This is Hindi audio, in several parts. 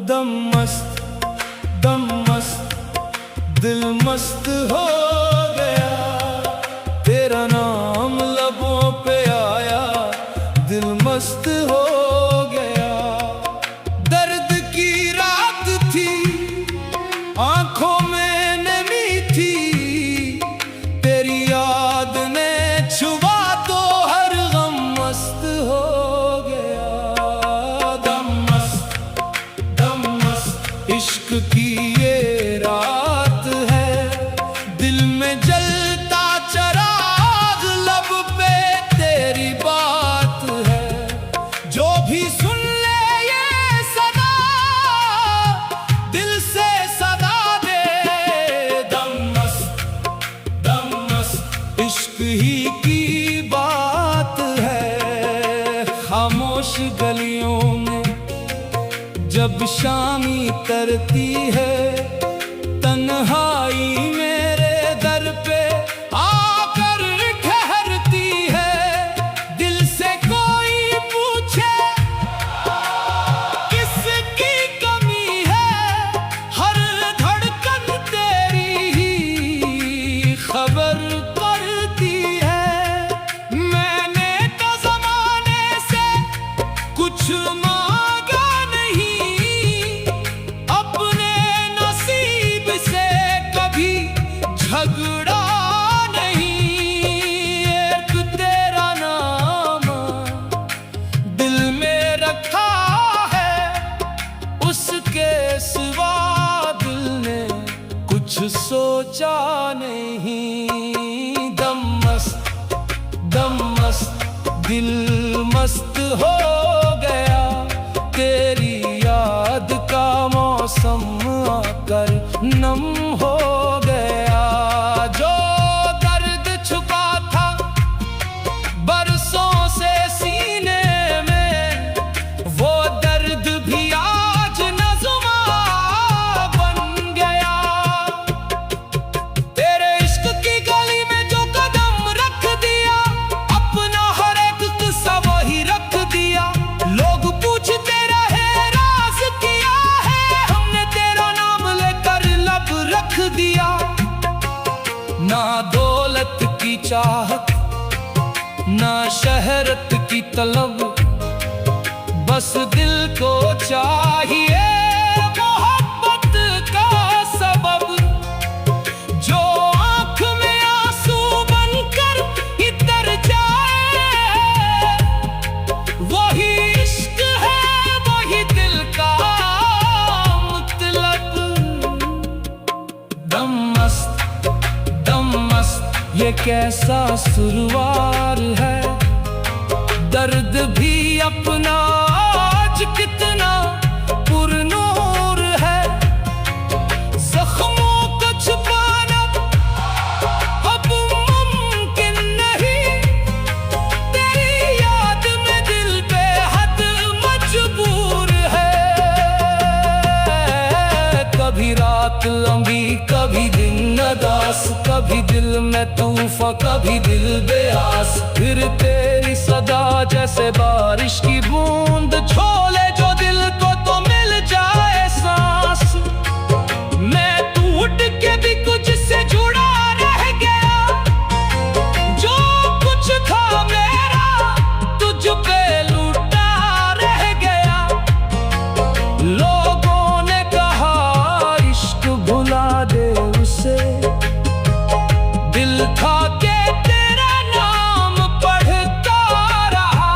दम मस्त दिल मस्त हो गया, तेरा नाम लबों पे आया, दिल मस्त हो गया। दर्द की रात थी, आंखों में नमी थी, तेरी याद ने छुआ तो हर गम मस्त हो गया। दम मस्त इश्क की ये रात है, दिल में जलता चराग, लब पे तेरी बात है। जो भी सुन ले ये सदा, दिल से सदा दे। दम मस्त इश्क ही की बात है। खामोश गलियों में जब शामी तरती है, तन्हाई मेरे दर पे आकर ठहरती है। दिल से कोई पूछे किसकी कमी है, हर धड़कन तेरी ही खबर करती है। मैंने तो ज़माने से कुछ मांगा नहीं, अपने नसीब से कभी झगड़ा नहीं। एक तेरा नाम दिल में रखा है, उसके सिवा दिल ने कुछ सोचा नहीं। दम मस्त दिल मस्त हो गया, तेरी याद का मौसम आकर नम हो गया। जो दर्द छुपा था बरसों से सीने में, वो दर्द भी आज नज़्मा बन गया। तेरे इश्क की गली में जो कदम रख दिया, अपना हर एक किस्सा वही रख दिया। लोग पूछते रहे राज किया है, हमने तेरा नाम लेकर लब रख दिया। ना दौलत की चाहत, ना शहरत की तलब, बस दिल को चाहिए मोहब्बत का सबब। जो आँख में आंसू बनकर इतर जाए, वही इश्क है, वही दिल का मतलब। दम मस्त ये कैसा सुरवार है, दर्द भी अपना आज कितना पुरनूर है। जख्मों को छुपाना अब मुमकिन नहीं, तेरी याद में दिल बेहद मजबूर है। कभी रात लंबी, कभी दिन अदास, कभी दिल में तूफान, कभी दिल बेआस। फिर तेरी सदा जैसे बारिश की बूंद, छोले जो दिल को तो मिल जाए सांस। मैं टूट के भी कुछ से जुड़ा रह गया, जो कुछ था मेरा तुझ पे लूटा रह गया। लोगों ने कहा इश्क भुला दे उसे, दिल था के तेरा नाम पढ़ता रहा।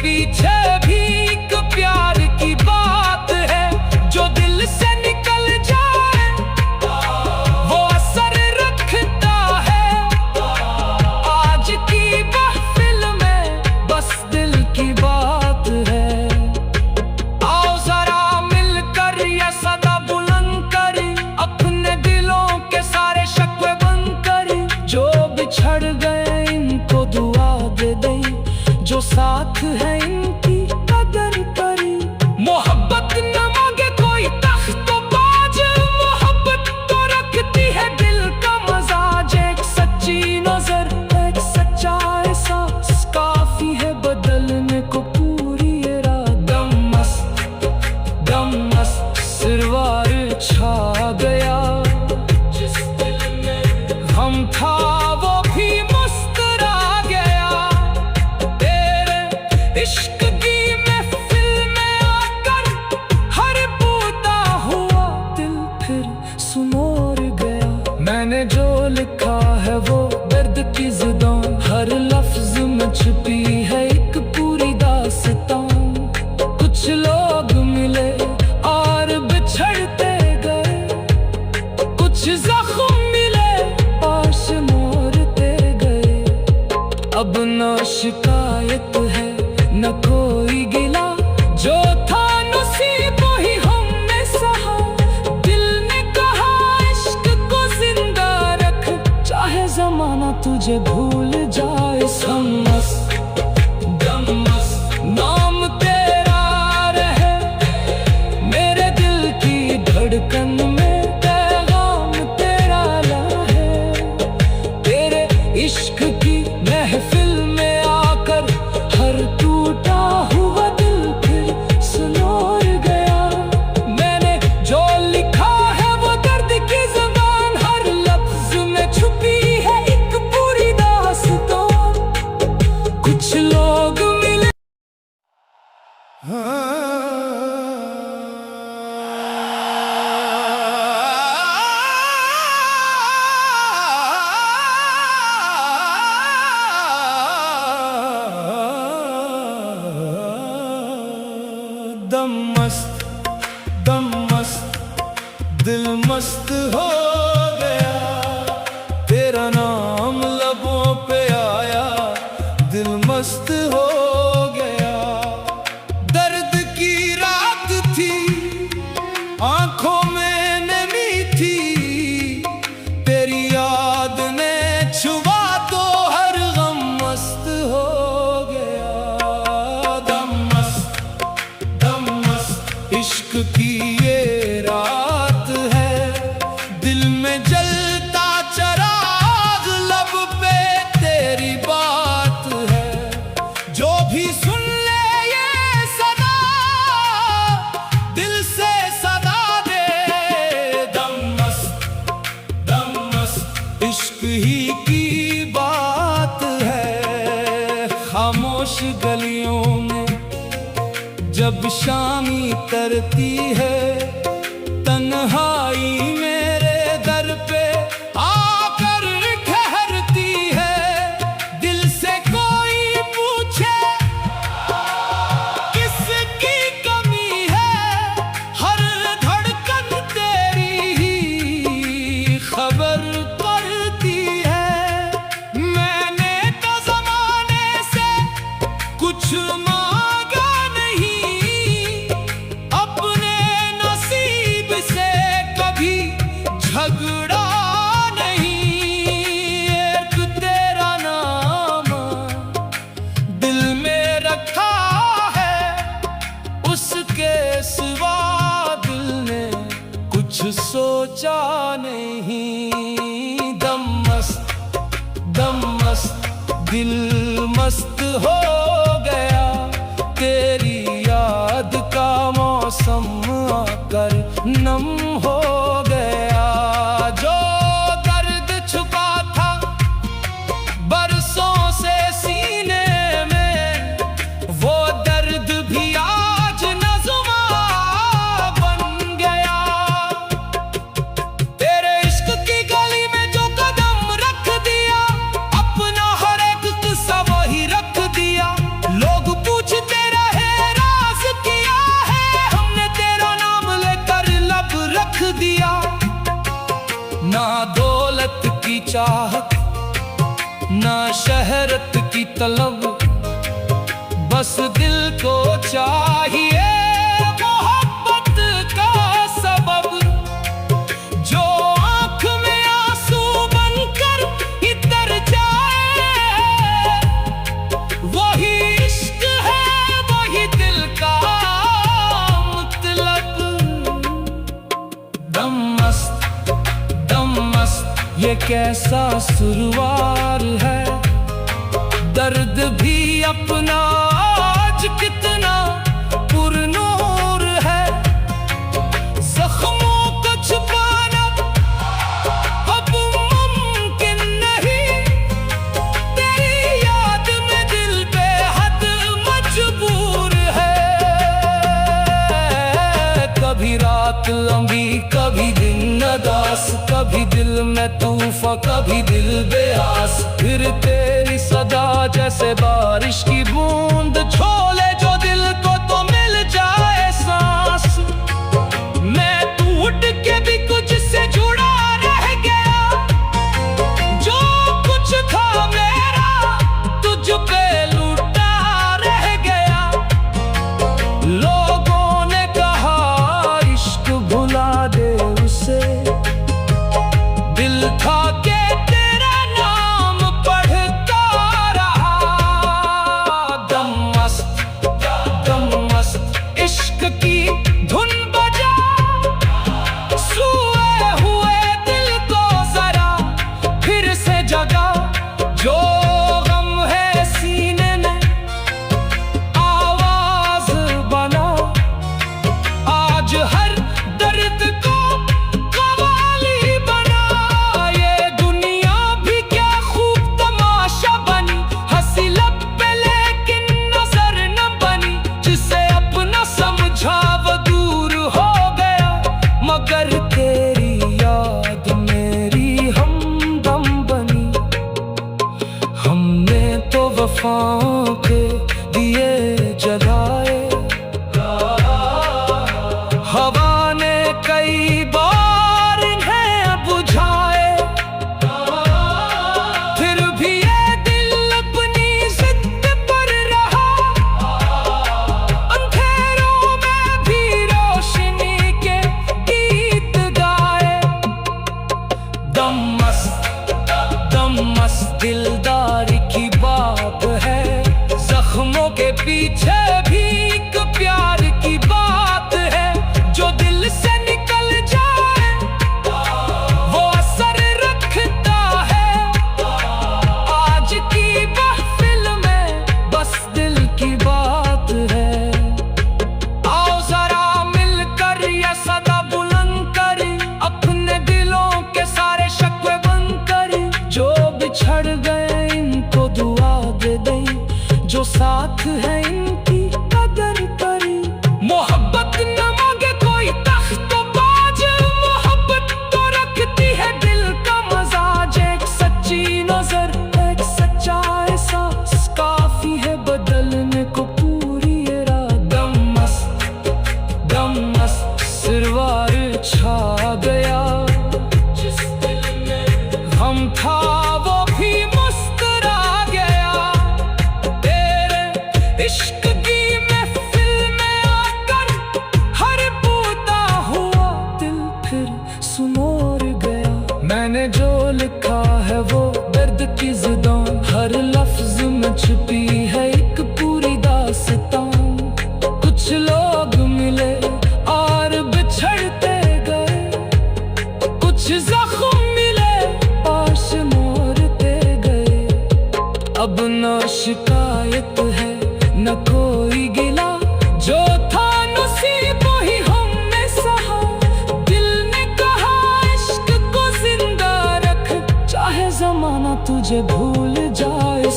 पीछे भी एक प्यार की बात है, जो दिल से निकल जाए वो असर रखता है। आज की महफिल में बस दिल की बात है। आओ जरा मिलकर ये सदा बुलंद करें, अपने दिलों के सारे शिकवे बंद करें। जो बिछड़ गए इनको दुआ दे दें, जो साथ है इनकी कदर करें। मोहब्बत न मांगे कोई तख्तबाज, मोहब्बत तो रखती है दिल का मजाज। एक सच्ची नजर, एक सच्चा एहसास काफी है बदलने को पूरी ये रात। दम मस्त सिरवार छा गया, जिस दिल में हम था वो भी मुस्कुरा गया। तेरे इश्क की महफिल में आकर हर बूता हुआ दिल फिर सुनोर गया। मैंने जो लिखा है वो दर्द की ज़ुबान, हर लफ्ज में छुपी है एक पूरी दास्तां। कुछ लोग मिले और बिछड़ते गए, कुछ जख्म मिले और सिमरते गए। अब न शिकायत है न कोई गिला, जो था नसीब वही हमने सहा। दिल ने कहा इश्क को जिंदा रख, चाहे जमाना तुझे भूल जाए। दम मस्त नाम तेरा रहे मेरे दिल की धड़कन में, पैगाम तेरा है। तेरे इश्क की महफिल में आकर हर टूटा हुआ दिल फिर सुनोर गया। मैंने जो लिखा है वो दर्द की ज़ुबान, हर लफ्ज में छुपी है एक पूरी दास्तां। कुछ लोग मिले दम मस्त दिल मस्त हो गया। तेरा नाम लबों पे आया, दिल मस्त हो गया। दर्द की रात थी, आंखों में नमी थी, तेरी याद ने छुआ तो हर गम मस्त हो गया। दम मस्त इश्क की ये रात है, दिल में जलता चराग, लब पे तेरी बात है। जो भी सुन ले ये सदा, दिल से सदा दे। दम मस्त इश्क ही की बात है। खामोश गलियों में जब शामी तरती है, तन्हाई मेरे दर पे आकर ठहरती है। दिल से कोई पूछे किसकी कमी है, हर धड़कन तेरी ही खबर करती है। मैंने तो ज़माने से कुछ मांगा नहीं, अपने नसीब से कभी झगड़ा नहीं। एक तेरा नाम दिल में रखा है, उसके सिवा दिल ने कुछ सोचा नहीं। दम मस्त दिल मस्त हो गया। तेरी याद का मौसम आकर नम हो गया। जो दर्द छुपा था बरसों से सीने में, वो दर्द भी आज नज़्मा बन गया। तेरे इश्क की गली में जो कदम रख दिया, अपना हर एक किस्सा वही रख दिया। शहरत की तलब, बस दिल को चाहिए मोहब्बत का सबब। जो आँख में आंसू बनकर इतर जाए, वही इश्क है, वही दिल का मतलब। दम मस्त ये कैसा सुरवार है, दर्द भी अपना आज कितना पुरनूर है। जख्मों को छुपाना अब मुमकिन नहीं, तेरी याद में दिल बेहद मजबूर है। कभी रात लंबी, कभी दिन उदास, कभी दिल में तूफान, कभी दिल बेआस। फिर तेरी सदा जैसे बारिश की बूंद, छोले जो दिल को तो मिल जाए सांस। मैं तू उठ के भी कुछ से जुड़ा रह गया, जो कुछ था मेरा तुझ पे लूटा रह गया। लोगों ने कहा इश्क भुला दे उसे, दिल था के तेरा नाम पढ़ता रहा। दम मस्त इश्क की धुन बजा, सोए हुए दिल को जरा फिर से जगा। जो गम है सीने में आवाज बना, आज हर दर्द को कवाली बना। ये दुनिया भी क्या खूब तमाशा बनी, हंसी लब पे लेकिन नजर न बनी। जिसे अपना समझा वो दूर हो गया, मगर तेरी याद मेरी हमदम बनी। हमने तो वफाओं के दिए जलाए, हवा ने कई बार इन्हें बुझाए। फिर भी ये दिल अपनी जिद पर रहा, अंधेरों में भी रोशनी के गीत गाए। दम मस्त दिलदारी की बात है, जख्मों के पीछे भी एक प्यार की बात है। जो दिल से निकल जाए वो असर रखता है, आज की महफिल में बस दिल की बात है। आओ जरा मिलकर ये सदा बुलंद करें, अपने दिलों के सारे शक्वे बंद करें। जो बिछड़ गए इनको दुआ दे दें, जो साथ है इनकी कदर करें। मोहब्बत न मांगे कोई तख्त बाज, मोहब्बत तो रखती है दिल का मजाज। एक सच्ची नजर, एक सच्चा एहसास काफी है बदलने को पूरी ये रात। दम मस्त सिरवार छा गया, जिस दिल में हम था वो भी मुस्कुरा गया। तेरे इश्क की महफिल में आकर हर बूता हुआ दिल फिर सुमोर गया। मैंने जो लिखा है वो दर्द की ज़िदां, हर लफ्ज में छुपी है एक पूरी दास्तां। कुछ लोग मिले और बिछड़ते गए, कुछ जख्म मिले और सिमोरते गए। अब न शिकायत है न कोई गिला, जो था नसीब वही हमने सहा। दिल ने कहा इश्क को जिंदा रख, चाहे जमाना तुझे भूल जाए।